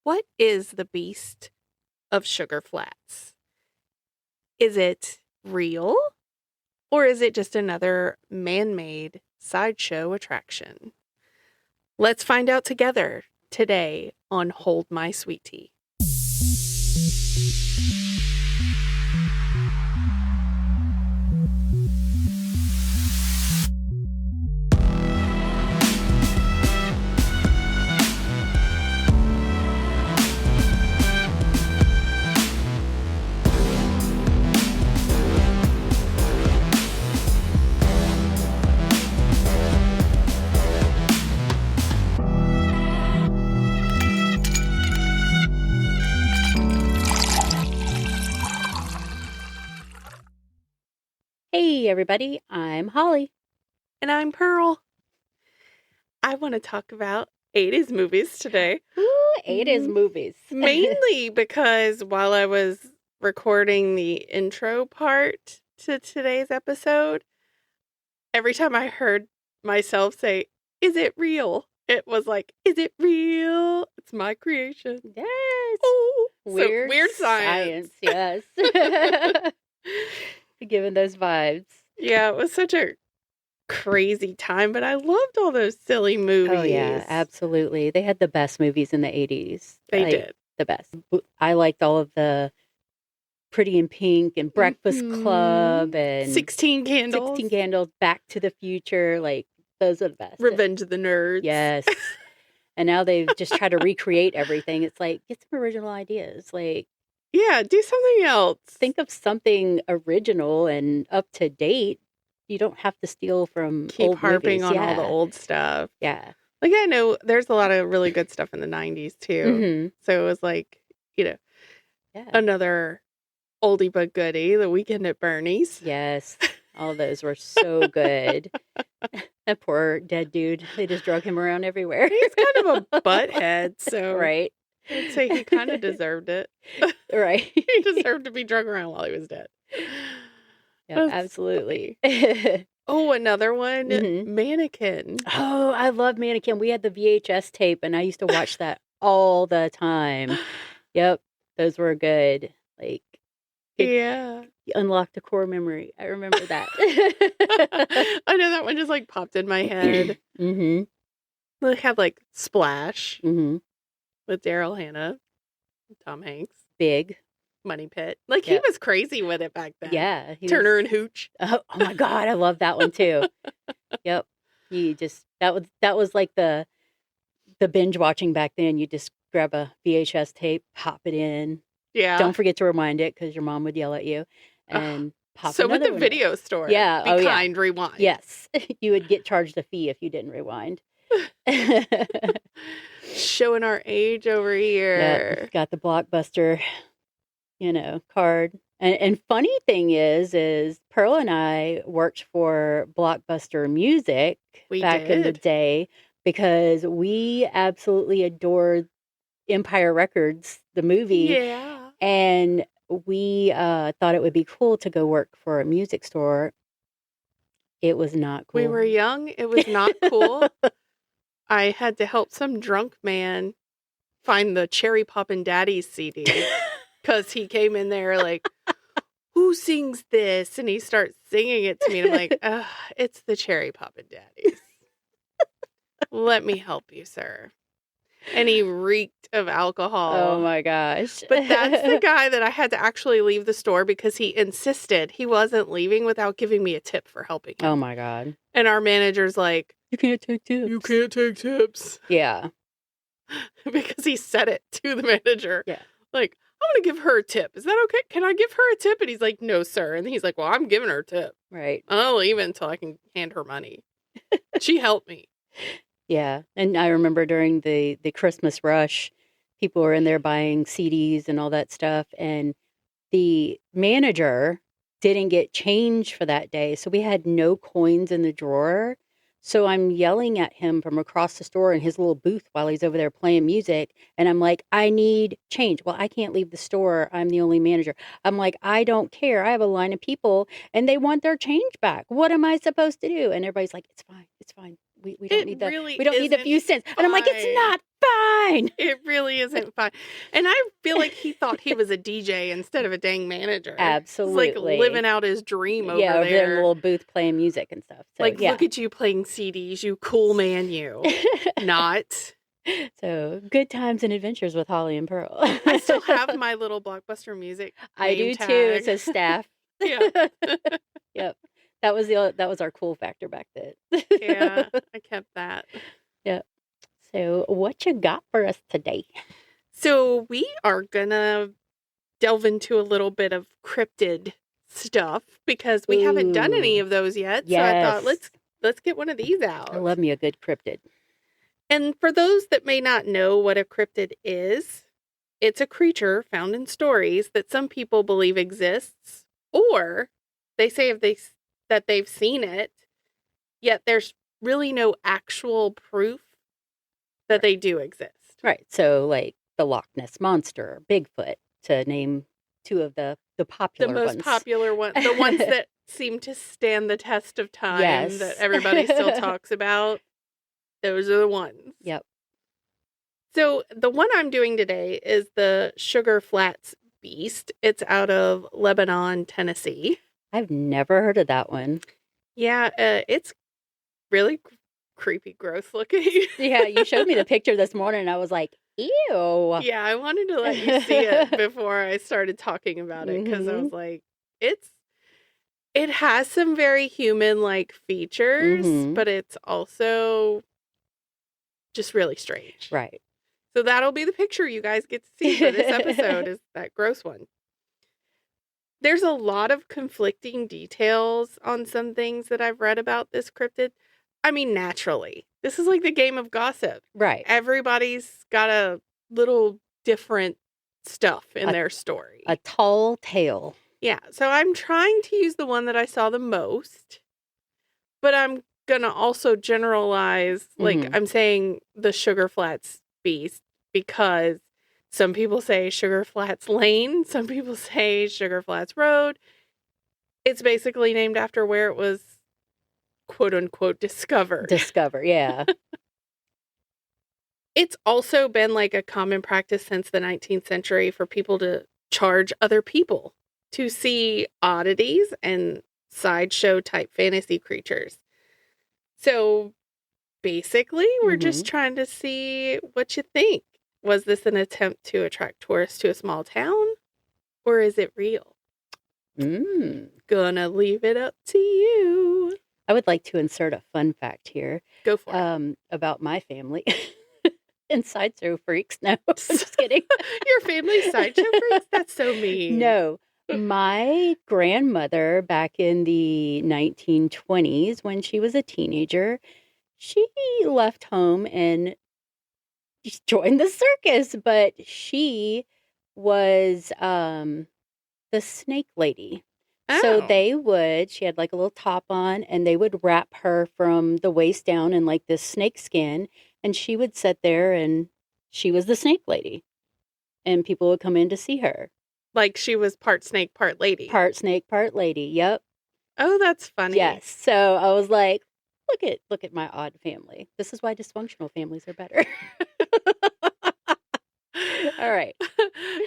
What is the beast of Sugar Flats? Is it real? Or is it just another man-made sideshow attraction? Let's find out together today on Hold My Sweet Tea. Hey everybody, I'm Holly. And I'm Pearl. I want to talk about 80s movies today. Ooh, 80s movies. Mainly because while I was recording the intro part to today's episode, every time I heard myself say, "Is it real?" It was like, "Is it real? It's my creation." Yes. Oh, Weird, weird science. Yes. Given those vibes. Yeah, it was such a crazy time, but I loved all those silly movies. Oh yeah, absolutely. They had the best movies in the 80s. They did. The best. I liked all of the Pretty in Pink and Breakfast Club and 16 Candles. 16 Candles, Back to the Future. Like, those are the best. Revenge of the Nerds. Yes. And now they've just tried to recreate everything. It's like, get some original ideas. Like, yeah, do something else. Think of something original and up to date. You don't have to steal from Keep old harping movies. on all the old stuff. Yeah. Like, I know there's a lot of really good stuff in the 90s, too. Mm-hmm. So it was like, another oldie but goodie, The Weekend at Bernie's. Yes. All those were so good. That poor dead dude. They just drug him around everywhere. He's kind of a butthead, so... Right. I'd say he kind of deserved it. Right. He deserved to be drug around while he was dead. Yeah, absolutely. Oh, another one, Mannequin. Oh, I love Mannequin. We had the VHS tape, and I used to watch that all the time. Yep, those were good. Like, yeah, unlocked a core memory. I remember that. I know that one just like popped in my head. Mm-hmm. They had like Splash. Mm-hmm. With Daryl Hannah, Tom Hanks. Big. Money Pit. Like, he was crazy with it back then. Yeah. Turner and Hooch. Oh my God, I love that one too. Yep. You just, that was like the binge watching back then. You just grab a VHS tape, pop it in. Yeah. Don't forget to rewind it because your mom would yell at you. And pop so with the one video store. Yeah. Be kind, rewind. Yes. You would get charged a fee if you didn't rewind. Showing our age over here. Yep, got the Blockbuster, card. And funny thing is Pearl and I worked for Blockbuster Music back in the day because we absolutely adored Empire Records, the movie. Yeah. And we thought it would be cool to go work for a music store. It was not cool. We were young. It was not cool. I had to help some drunk man find the Cherry Poppin' Daddies CD because he came in there like, "Who sings this?" And he starts singing it to me. And I'm like, "It's the Cherry Poppin' Daddies. Let me help you, sir." And he reeked of alcohol. Oh my gosh. But that's the guy that I had to actually leave the store because he insisted he wasn't leaving without giving me a tip for helping him. Oh my God. And our manager's like, "You can't take tips. You can't take tips." Yeah. Because he said it to the manager. Yeah. Like, "I want to give her a tip. Is that okay? Can I give her a tip?" And he's like, "No, sir." And he's like, "Well, I'm giving her a tip. Right. I'll leave it until I can hand her money." She helped me. Yeah. And I remember during the Christmas rush, people were in there buying CDs and all that stuff. And the manager didn't get change for that day. So we had no coins in the drawer. So I'm yelling at him from across the store in his little booth while he's over there playing music. And I'm like, "I need change." "Well, I can't leave the store. I'm the only manager." I'm like, "I don't care. I have a line of people and they want their change back. What am I supposed to do?" And everybody's like, "It's fine. It's fine. we don't need really we don't need the isn't few cents. And I'm like, it's fine. not fine. It really isn't fun. And I feel like he thought he was a DJ instead of a dang manager. Absolutely. He's like living out his dream over Yeah, over there in the there. little booth playing music and stuff. So, Like, yeah. look at you playing CDs, you cool man, you. Not. So, good times and adventures with Holly and Pearl. I still have my little Blockbuster music I do name too. tag. It says staff. Yeah. Yep. That was our cool factor back then. Yeah, I kept that. Yep. So, what you got for us today? So we are gonna delve into a little bit of cryptid stuff because we haven't done any of those yet. Yes. So I thought let's get one of these out. I love me a good cryptid. And for those that may not know what a cryptid is, it's a creature found in stories that some people believe exists, or they say that they've seen it, yet there's really no actual proof that they do exist. Right. So, like the Loch Ness Monster, or Bigfoot, to name two of the popular The most ones. popular one, the ones that seem to stand the test of time, Yes. that everybody still talks about. Those are the ones. Yep. So the one I'm doing today is the Sugar Flats Beast. It's out of Lebanon, Tennessee. I've never heard of that one. Yeah, it's really creepy, gross looking. Yeah, you showed me the picture this morning, and I was like, ew. Yeah, I wanted to let you see it before I started talking about it because I was like, it has some very human-like features, but it's also just really strange. Right. So that'll be the picture you guys get to see for this episode is that gross one. There's a lot of conflicting details on some things that I've read about this cryptid. I mean, naturally. This is like the game of gossip. Right. Everybody's got a little different stuff in their story. A tall tale. Yeah. So I'm trying to use the one that I saw the most, but I'm going to also generalize, like I'm saying the Sugar Flats Beast because some people say Sugar Flats Lane, some people say Sugar Flats Road. It's basically named after where it was, quote unquote, discovered. Yeah. It's also been like a common practice since the 19th century for people to charge other people to see oddities and sideshow type fantasy creatures. So basically, we're just trying to see what you think. Was this an attempt to attract tourists to a small town? Or is it real? Gonna leave it up to you. I would like to insert a fun fact here. Go for it. About my family. And sideshow freaks. No, I'm just kidding. Your family's sideshow freaks? That's so mean. No. My grandmother back in the 1920s, when she was a teenager, she left home and joined the circus, but she was the snake lady. So she had like a little top on, and they would wrap her from the waist down in like this snake skin, and she would sit there and she was the snake lady. And people would come in to see her. Like she was part snake, part lady. Part snake, part lady. Yep. Oh, that's funny. Yes. So I was like, look at my odd family. This is why dysfunctional families are better. All right.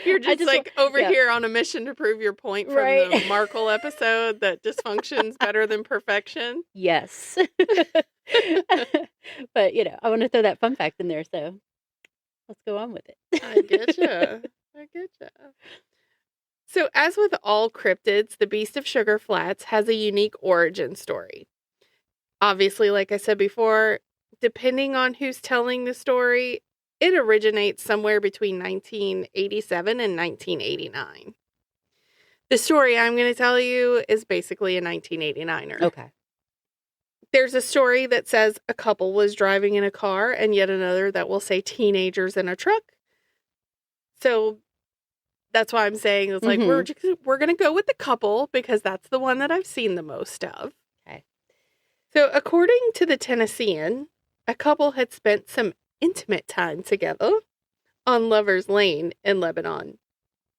You're just like over here on a mission to prove your point from the Markle episode that dysfunction's better than perfection. Yes. But, I want to throw that fun fact in there, so let's go on with it. I getcha. So as with all cryptids, the Beast of Sugar Flats has a unique origin story. Obviously, like I said before, depending on who's telling the story, it originates somewhere between 1987 and 1989. The story I'm going to tell you is basically a 1989er. Okay. There's a story that says a couple was driving in a car, and yet another that will say teenagers in a truck. So that's why I'm saying it's like we're going to go with the couple because that's the one that I've seen the most of. Okay. So according to the Tennessean, a couple had spent some intimate time together on Lover's Lane in Lebanon,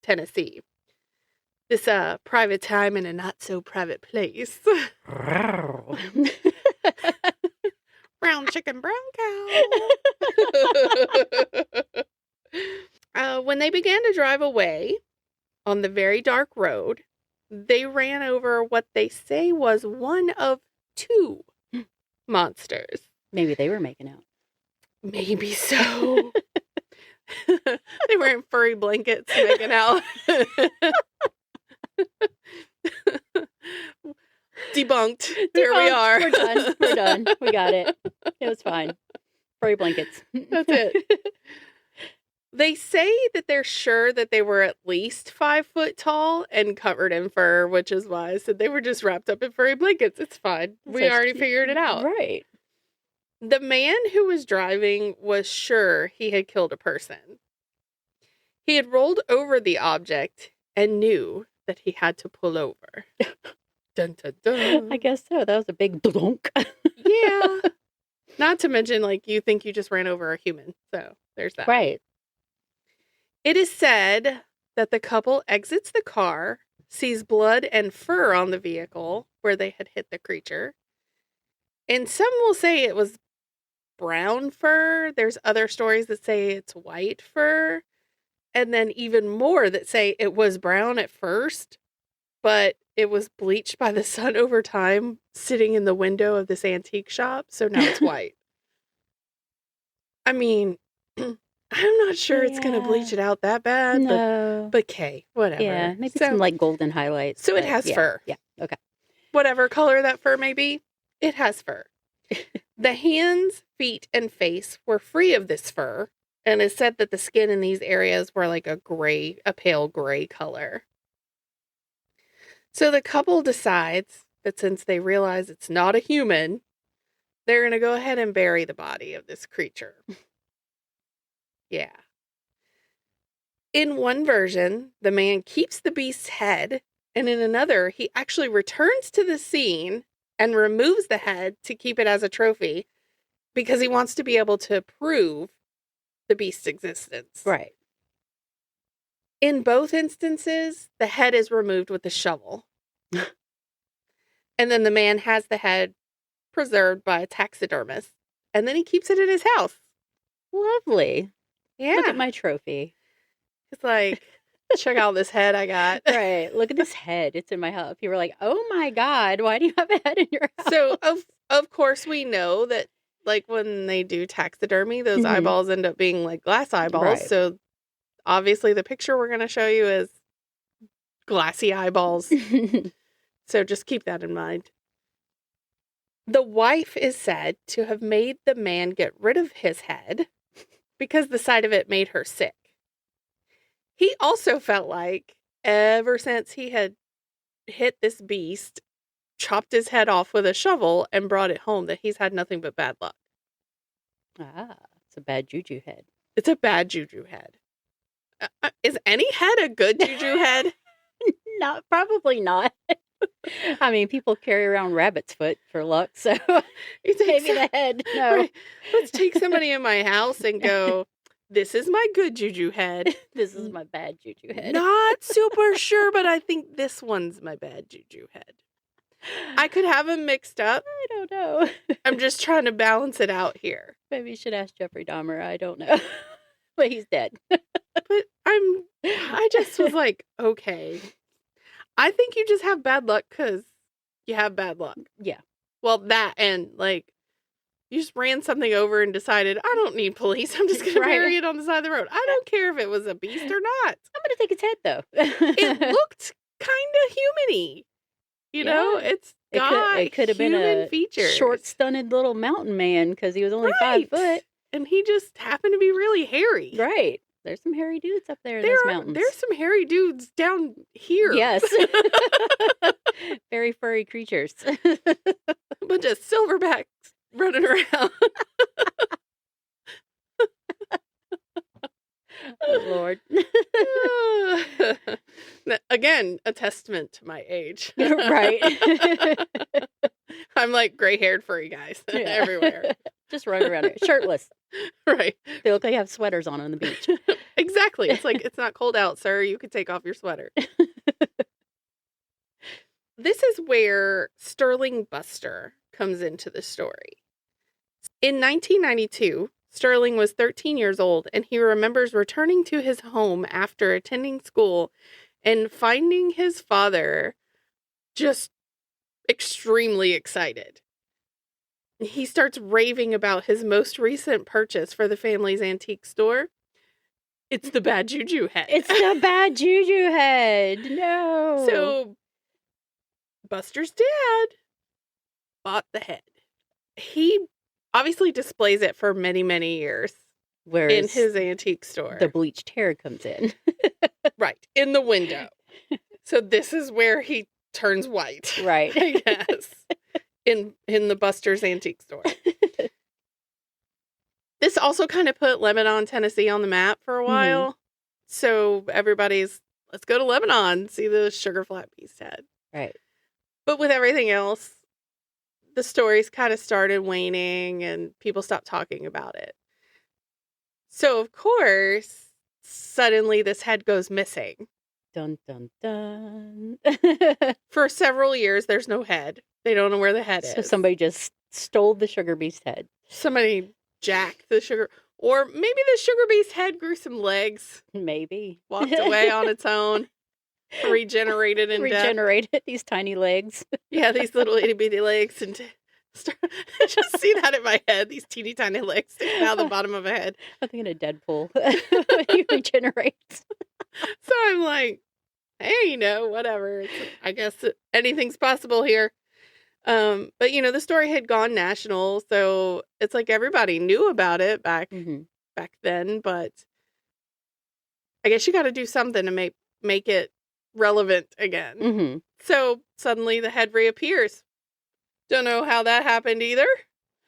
Tennessee. This private time in a not so private place. Brown chicken, brown cow. When they began to drive away on the very dark road, they ran over what they say was one of two monsters. Maybe they were making out. Maybe so. They were in furry blankets making out. Debunked. There we are. We're done. We're done. We got it. It was fine. Furry blankets. That's it. They say that they're sure that they were at least 5 foot tall and covered in fur, which is why I said they were just wrapped up in furry blankets. It's fine. We already figured it out. Right. The man who was driving was sure he had killed a person. He had rolled over the object and knew that he had to pull over. Dun, dun, dun. I guess so. That was a big donk. Yeah. Not to mention, like, you think you just ran over a human. So there's that. Right. It is said that the couple exits the car, sees blood and fur on the vehicle where they had hit the creature. And some will say it was brown fur. There's other stories that say it's white fur. And then even more that say it was brown at first, but it was bleached by the sun over time, sitting in the window of this antique shop. So now it's white. I mean, I'm not sure it's going to bleach it out that bad. No. But okay, whatever. Yeah, maybe some like golden highlights. So it has fur. Yeah, okay. Whatever color that fur may be, it has fur. The hands, feet, and face were free of this fur. And it's said that the skin in these areas were like a pale gray color. So the couple decides that since they realize it's not a human, they're going to go ahead and bury the body of this creature. Yeah. In one version, the man keeps the beast's head, and in another, he actually returns to the scene and removes the head to keep it as a trophy because he wants to be able to prove the beast's existence. Right. In both instances, the head is removed with a shovel. And then the man has the head preserved by a taxidermist. And then he keeps it in his house. Lovely. Yeah. Look at my trophy. It's like, check out this head I got. Right. Look at this head. It's in my house. People were like, oh my God, why do you have a head in your house? So, of course, we know that, like, when they do taxidermy, those eyeballs end up being, like, glass eyeballs. Right. So, obviously, the picture we're going to show you is glassy eyeballs. So, just keep that in mind. The wife is said to have made the man get rid of his head because the sight of it made her sick. He also felt like ever since he had hit this beast, chopped his head off with a shovel and brought it home, that he's had nothing but bad luck. Ah, it's a bad juju head. It's a bad juju head. Is any head a good juju head? Not, probably not. I mean, people carry around rabbit's foot for luck, so maybe the head. No. Right. Let's take somebody in my house and go, this is my good juju head. This is my bad juju head. Not super sure, but I think this one's my bad juju head. I could have them mixed up. I don't know. I'm just trying to balance it out here. Maybe you should ask Jeffrey Dahmer. I don't know. But he's dead. But I just was like, okay. I think you just have bad luck because you have bad luck. Yeah. Well, that and, like, you just ran something over and decided, I don't need police. I'm just going to bury it on the side of the road. I don't care if it was a beast or not. I'm going to take its head, though. It looked kind of human-y. You know, it could have been a features. Short, stunted little mountain man because he was only 5 foot. And he just happened to be really hairy. Right. There's some hairy dudes up there in those mountains. There's some hairy dudes down here. Yes. Very furry creatures. A bunch of silverbacks running around. Oh, Lord. Again, a testament to my age. Right. I'm like gray-haired furry guys everywhere. Just running around here, shirtless. Right. They look like they have sweaters on the beach. Exactly. It's like, it's not cold out, sir. You could take off your sweater. This is where Sterling Buster comes into the story. In 1992, Sterling was 13 years old, and he remembers returning to his home after attending school and finding his father just extremely excited. He starts raving about his most recent purchase for the family's antique store. It's the bad juju head. It's the bad juju head. No. So, Buster's dad bought the head. He obviously displays it for many, many years in his antique store. The bleached hair comes in. Right, in the window. So this is where he turns white. Right. I guess. In the Buster's antique store. This also kind of put Lebanon, Tennessee on the map for a while. Mm-hmm. So everybody's, let's go to Lebanon, see the sugar flat beast head. Right. But with everything else, the stories kind of started waning and people stopped talking about it. So, of course, suddenly this head goes missing. Dun, dun, dun. For several years, there's no head. They don't know where the head is. So somebody just stole the sugar beast head. Somebody jacked the sugar... Or maybe the sugar beast head grew some legs. Maybe. Walked away on its own. Regenerated in death. These tiny legs. Yeah, these little itty bitty legs. And I just see that in my head. These teeny tiny legs sticking out the bottom of a head. I'm thinking of Deadpool. He regenerates. So I'm like, hey, whatever. I guess anything's possible here. But the story had gone national, so it's like everybody knew about it back then, but I guess you got to do something to make it relevant again. Mm-hmm. So suddenly the head reappears. Don't know how that happened either.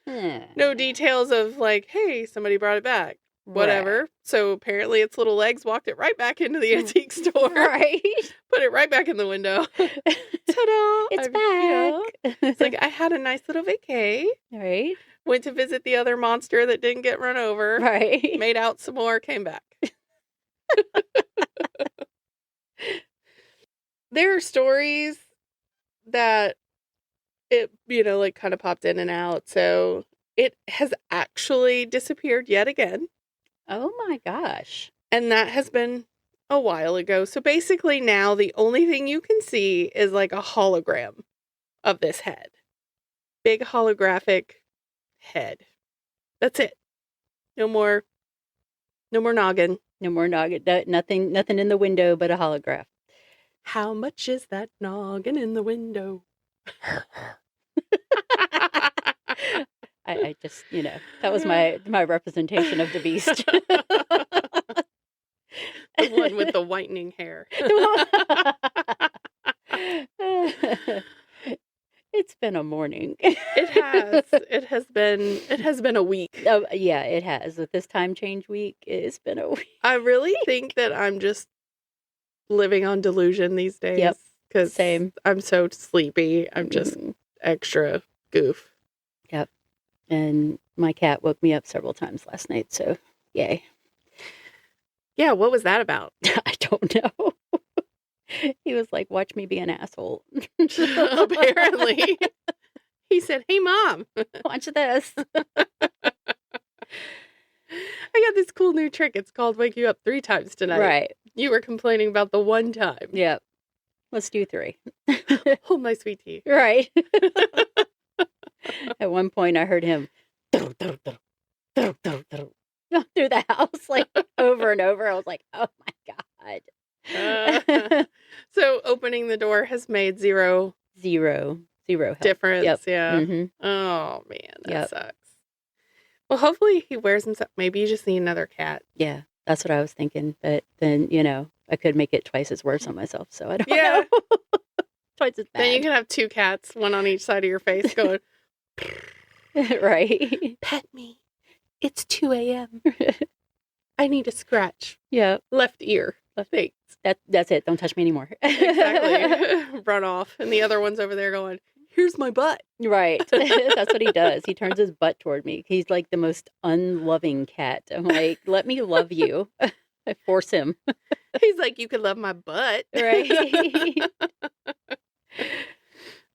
No details of like, hey, somebody brought it back. Whatever. Right. So apparently its little legs walked it right back into the antique store. Right. Put it right back in the window. Ta-da! It's back. It's like, I had a nice little vacay. Right. Went to visit the other monster that didn't get run over. Right. Made out some more, came back. There are stories that it, like kind of popped in and out. So it has actually disappeared yet again. Oh my gosh. And that has been a while ago. So basically now the only thing you can see is like a hologram of this head. Big holographic head. That's it. No more noggin. No more noggin. Nothing in the window but a holograph. How much is that noggin in the window? I just, that was my representation of the beast. The one with the whitening hair. It's been a morning. It has. It has been a week. Oh, yeah, it has. With this time change week, it's been a week. I really think that I'm just living on delusion these days. Yep. Because same. I'm so sleepy. I'm just extra goof. Yep. And my cat woke me up several times last night, so yay. Yeah, what was that about? I don't know. He was like, watch me be an asshole. Apparently. He said, hey, Mom. Watch this. I got this cool new trick. It's called Wake You Up 3 times tonight. Right. You were complaining about the one time. Yep. Let's do 3. Hold my sweet tea. Right. At one point, I heard him through the house, like over and over. I was like, oh my God. So opening the door has made zero help. Difference. Yep. Yeah. Mm-hmm. Oh, man. That sucks. Well, hopefully he wears himself. Maybe you just need another cat. Yeah. That's what I was thinking. But then, I could make it twice as worse on myself. So I don't know. Twice as bad. Then you can have 2 cats, one on each side of your face going, right. Pet me. It's 2 a.m. I need a scratch. Yeah. Left ear. Thanks. That's it. Don't touch me anymore. Exactly. Run off. And the other one's over there going, here's my butt. Right. That's what he does. He turns his butt toward me. He's like the most unloving cat. I'm like, let me love you. I force him. He's like, you can love my butt. Right.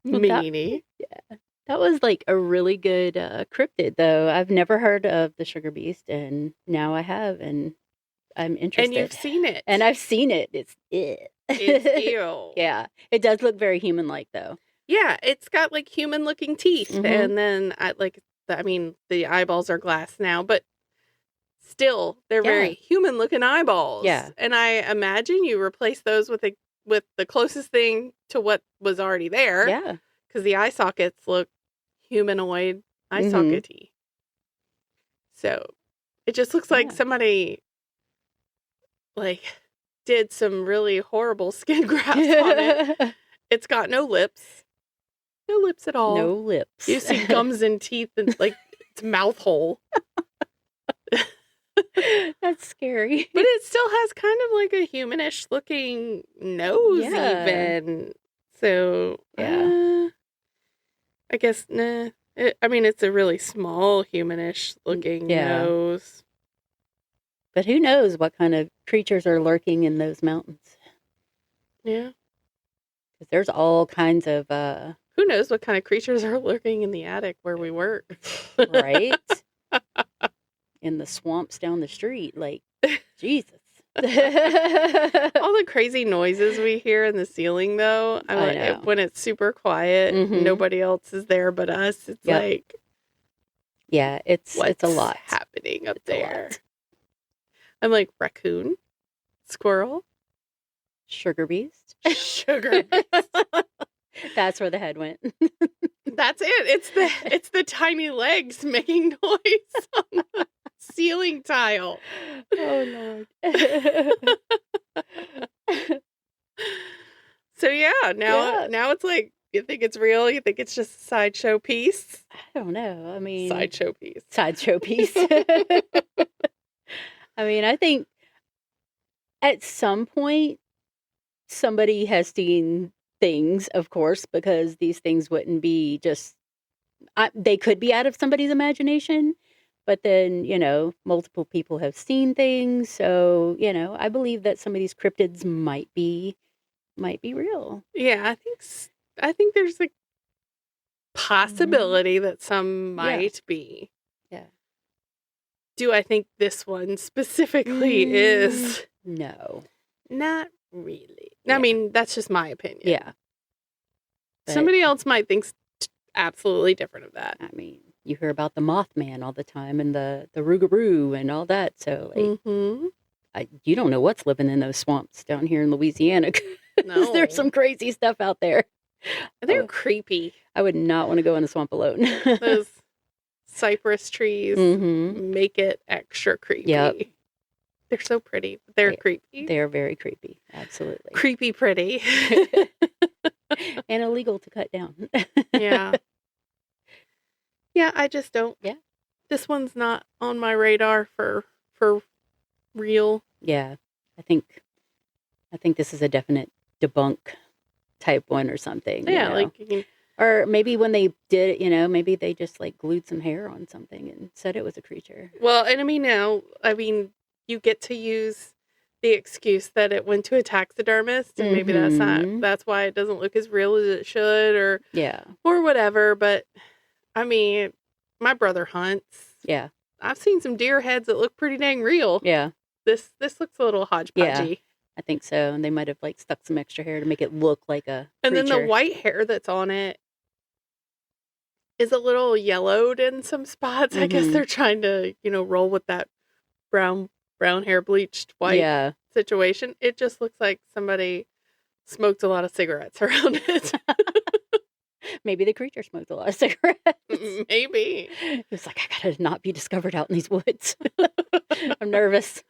Meanie. Yeah. That was like a really good cryptid, though. I've never heard of the sugar beast, and now I have, and I'm interested. And you've seen it. And I've seen it. It's It's ew. Yeah, it does look very human-like, though. Yeah, it's got like human-looking teeth, Mhm. and then the eyeballs are glass now, but still, they're very human-looking eyeballs. Yeah. And I imagine you replace those with the closest thing to what was already there. Yeah. Because the eye sockets look humanoid eye Mhm. sockety. So it just looks like Yeah. somebody like did some really horrible skin grafts on it. It's got no lips. No lips at all. No lips. You see gums and teeth and like its mouth hole. That's scary. But it still has kind of like a humanish looking nose Yeah. even. So, Yeah. I guess, nah. It's a really small humanish looking Yeah. nose. But who knows what kind of creatures are lurking in those mountains? Yeah. Because there's all kinds of, Who knows what kind of creatures are lurking in the attic where we work? right? In the swamps down the street. Like, Jesus. All the crazy noises we hear in the ceiling, though. I know. When it's super quiet, Mhm. nobody else is there but us. It's Yep. like, Yeah, it's what's a lot happening up It's a there? lot. I'm like, raccoon, squirrel, Sugar beast. sugar beast. That's where the head went. That's it. It's the tiny legs making noise on the ceiling tile. Oh, Lord. So yeah, now it's like, you think it's real? You think it's just a sideshow piece? I don't know. I mean, Sideshow piece. sideshow piece. I mean, I think at some point somebody has seen things, of course, because these things wouldn't be just, they could be out of somebody's imagination, but then, multiple people have seen things. So, I believe that some of these cryptids might be real. Yeah, I think there's a possibility that some might be. Yeah. Do I think this one specifically is? No. Not really. Yeah. I mean, that's just my opinion. Yeah. But, Somebody else might think absolutely different of that. I mean, you hear about the Mothman all the time and the Rougarou and all that. So, like, Mm-hmm. you don't know what's living in those swamps down here in Louisiana. 'Cause No. there's some crazy stuff out there. They're creepy. I would not want to go in a swamp alone. Those cypress trees Mhm. make it extra creepy. Yep. They're so pretty, but they're creepy. They're very creepy. Absolutely. Creepy pretty. And illegal to cut down. Yeah. Yeah, I just don't. Yeah. This one's not on my radar for real. Yeah. I think this is a definite debunk type one or something. Yeah, you know? like Or maybe when they did it, maybe they just like glued some hair on something and said it was a creature. well, and you get to use the excuse that it went to a taxidermist, and maybe Mhm. that's why it doesn't look as real as it should, or Yeah. whatever. But I mean, my brother hunts. Yeah. I've seen some deer heads that look pretty dang real. Yeah. This looks a little hodgepodgey. I think so. And they might have like stuck some extra hair to make it look like a And then the creature. white hair that's on it is a little yellowed in some spots. I guess Mhm. they're trying to, roll with that brown hair bleached white Yeah. situation. It just looks like somebody smoked a lot of cigarettes around it. Maybe the creature smoked a lot of cigarettes. Maybe. It was like, I gotta not be discovered out in these woods. I'm nervous.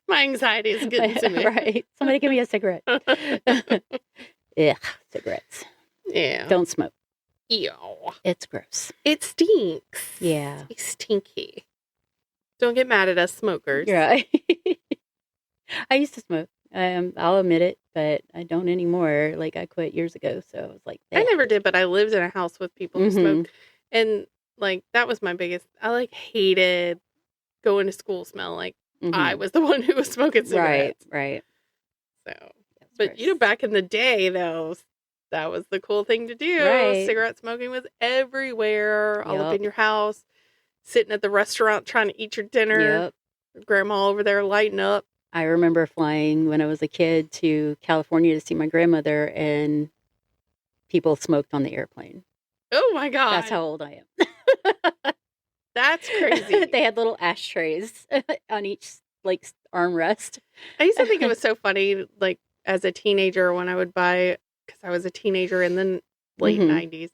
My anxiety is getting to me. Right. Somebody give me a cigarette. Ugh, cigarettes. Yeah. Don't smoke. Ew. It's gross. It stinks. Yeah. It's stinky. Don't get mad at us smokers. Right. I used to smoke. I'll admit it, but I don't anymore. Like, I quit years ago, so I was like, I "Eh." never did, but I lived in a house with people who Mhm. smoked. And, like, that was my biggest... I, hated going to school smelling like Mhm. I was the one who was smoking cigarettes. Right. So, That's but, gross. back in the day, though, that was the cool thing to do. Right. Cigarette smoking was everywhere, all up Yep. in your house, sitting at the restaurant trying to eat your dinner. Yep. Grandma over there lighting up. I remember flying when I was a kid to California to see my grandmother, and people smoked on the airplane. Oh my God. That's how old I am. That's crazy. They had little ashtrays on each like armrest. I used to think it was so funny, like as a teenager when I would buy, because I was a teenager in the late Mhm. 90s,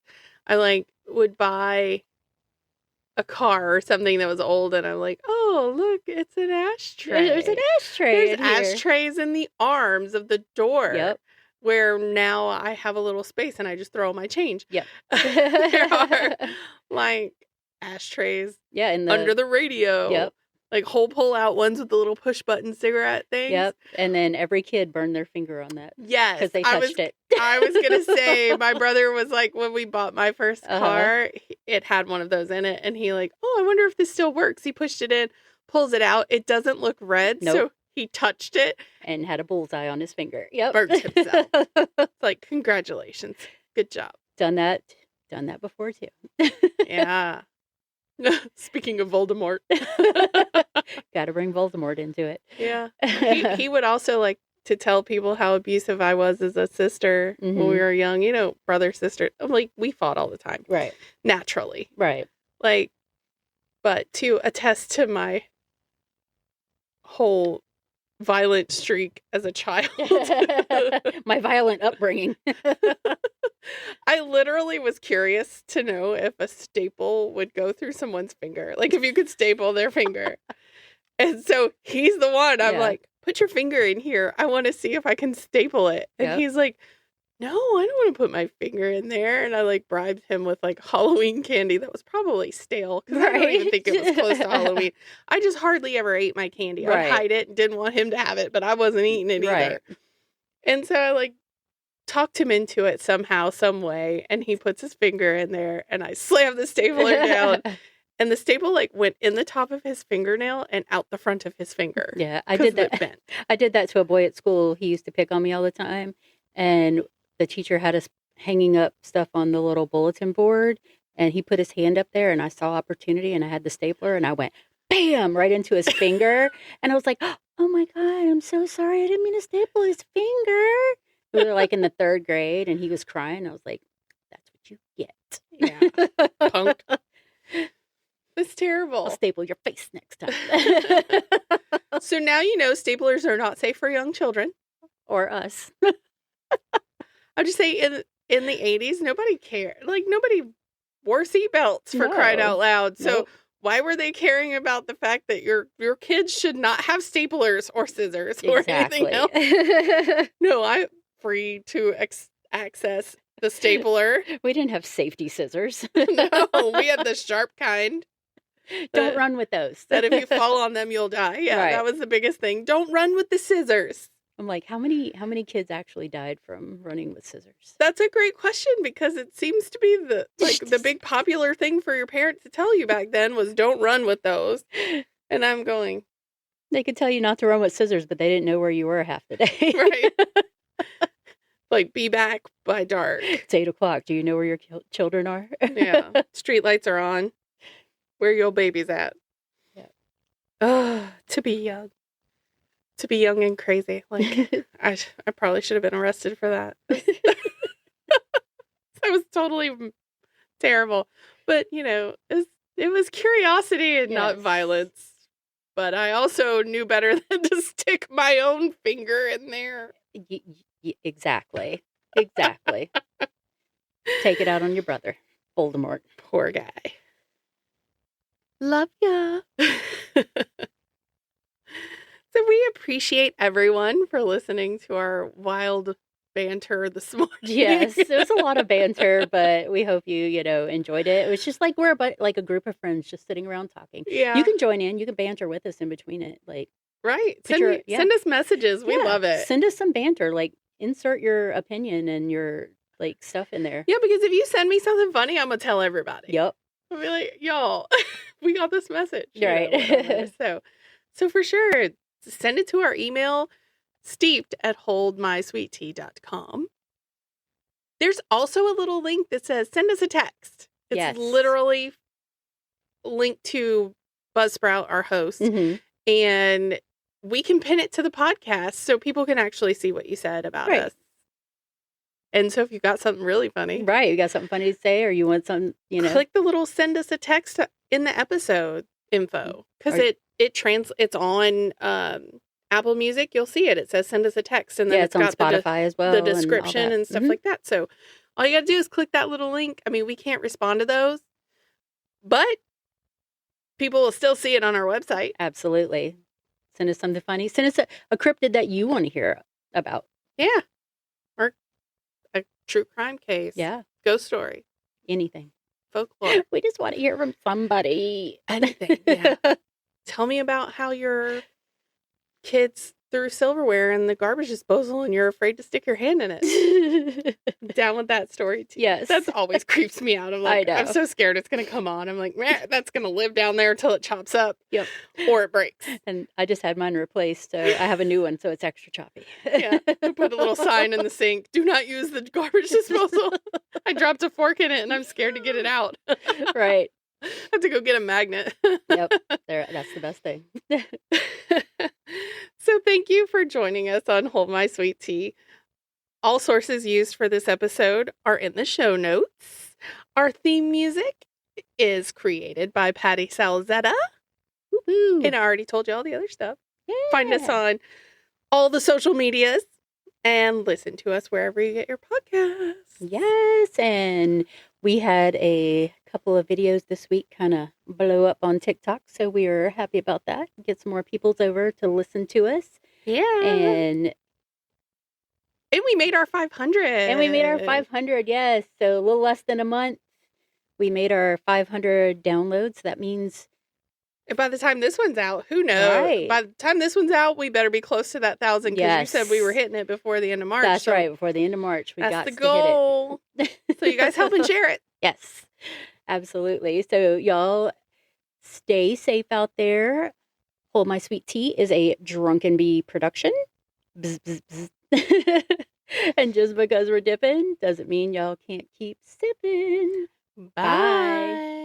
I like would buy a car or something that was old, and I'm like, oh, look, it's an ashtray. There's an ashtray. There's in here. ashtrays in the arms of the door. Yep. Where now I have a little space and I just throw my change. Yep. There are like ashtrays Yeah, in the under the radio. Yep. Like hole pull out ones with the little push button cigarette things. Yep. And then every kid burned their finger on that Yes. because they touched it. I was going to say, my brother was like, when we bought my first Uh-huh. car, it had one of those in it. And he like, oh, I wonder if this still works. He pushed it in, pulls it out. It doesn't look red. Nope. So he touched it. And had a bullseye on his finger. Yep. Burnt himself. It's like, congratulations. Good job. Done that before too. Yeah. Speaking of Voldemort. Got to bring Voldemort into it. Yeah. He would also like to tell people how abusive I was as a sister when we Mhm. were young. You know, brother, sister. Like, we fought all the time. Right. Naturally. Right. Like, but to attest to my whole violent streak as a child. My violent upbringing. I literally was curious to know if a staple would go through someone's finger. Like, if you could staple their finger. And so he's the one. I'm Yeah. like, put your finger in here. I want to see if I can staple it. And Yep. he's like, no, I don't want to put my finger in there. And I like bribed him with like Halloween candy that was probably stale because I don't even think it was close to Halloween. I just hardly ever ate my candy. I'd Right. hide it and didn't want him to have it, but I wasn't eating it either. Right. And so I like talked him into it somehow, some way, and he puts his finger in there and I slammed the stapler down. And the staple like went in the top of his fingernail and out the front of his finger. Yeah, I 'cause did it that. bent. I did that to a boy at school. He used to pick on me all the time, and the teacher had us hanging up stuff on the little bulletin board, and he put his hand up there, and I saw opportunity, and I had the stapler, and I went bam right into his finger, and I was like, "Oh my God, I'm so sorry. I didn't mean to staple his finger." We were like in the 3rd grade, and he was crying. I was like, "That's what you get." Yeah. Punk. It's terrible. I'll staple your face next time. So now you know staplers are not safe for young children. Or us. I'll just say in the 80s, nobody cared. Like, nobody wore seatbelts for crying No. out loud. So Nope. why were they caring about the fact that your kids should not have staplers or scissors or anything else? Exactly. No, I'm free to access the stapler. We didn't have safety scissors. No, we had the sharp kind. Don't run with those. That if you fall on them, you'll die. Yeah, Right. that was the biggest thing. Don't run with the scissors. I'm like, how many kids actually died from running with scissors? That's a great question because it seems to be the big popular thing for your parents to tell you back then was don't run with those. And I'm going, They could tell you not to run with scissors, but they didn't know where you were half the day. right. Like, be back by dark. It's 8:00. Do you know where your children are? Yeah. Street lights are on. Where your baby's at. Yeah. To be young. To be young and crazy. Like, I probably should have been arrested for that. That was totally terrible. But, you know, it was curiosity and not Yes. violence. But I also knew better than to stick my own finger in there. Exactly. Exactly. Take it out on your brother, Voldemort. Poor guy. Love ya. So we appreciate everyone for listening to our wild banter this morning. Yes, it was a lot of banter, but we hope you enjoyed it. It was just like we're like a group of friends just sitting around talking. Yeah. You can join in. You can banter with us in between it. Like, Right. Put Send us messages. We yeah, love it. Send us some banter. Like, insert your opinion and your like stuff in there. Yeah, because if you send me something funny, I'm going to tell everybody. Yep. I'll be like, y'all, we got this message. Right. Whatever. So for sure, send it to our email, steeped@holdmysweettea.com. There's also a little link that says, send us a text. It's Yes. literally linked to Buzzsprout, our host, and we can pin it to the podcast so people can actually see what you said about us. And so if you've got something really funny. Right. You got something funny to say, or you want some, click the little send us a text in the episode info. Because it's on Apple Music. You'll see it. It says send us a text. And then it's on Spotify as well. The description and stuff like that. So all you got to do is click that little link. I mean, we can't respond to those, but people will still see it on our website. Absolutely. Send us something funny. Send us a cryptid that you want to hear about. Yeah. Or a true crime case. Yeah. Ghost story. Anything. Folklore. We just want to hear from somebody. Anything. Yeah. Tell me about how your kids threw silverware in the garbage disposal and you're afraid to stick your hand in it. Down with that story too. Yes. That's always creeps me out. I'm like, I'm so scared it's going to come on. I'm like, man, that's going to live down there until it chops up. Yep. Or it breaks. And I just had mine replaced, so I have a new one, so it's extra choppy. Yeah. I put a little sign in the sink. Do not use the garbage disposal. I dropped a fork in it and I'm scared to get it out. Right. I have to go get a magnet. Yep. That's the best thing. So thank you for joining us on Hold My Sweet Tea. All sources used for this episode are in the show notes. Our theme music is created by Patty Salzetta. Woo-hoo. And I already told you all the other stuff. Yeah. Find us on all the social medias and listen to us wherever you get your podcasts. Yes, and we had a couple of videos this week kind of blow up on TikTok, so we are happy about that. Get some more peoples over to listen to us. Yeah. And we made our 500. Yes. So a little less than a month, we made our 500 downloads. That means... And by the time this one's out, who knows? Right. By the time this one's out, we better be close to that 1,000 because you said we were hitting it before the end of March. That's right. Before the end of March, we got the goal. To hit it. So you guys help and share it. Yes, absolutely. So y'all stay safe out there. Hold My Sweet Tea is a Drunken Bee production. Bzz, bzz, bzz. And just because we're dipping doesn't mean y'all can't keep sipping. Bye.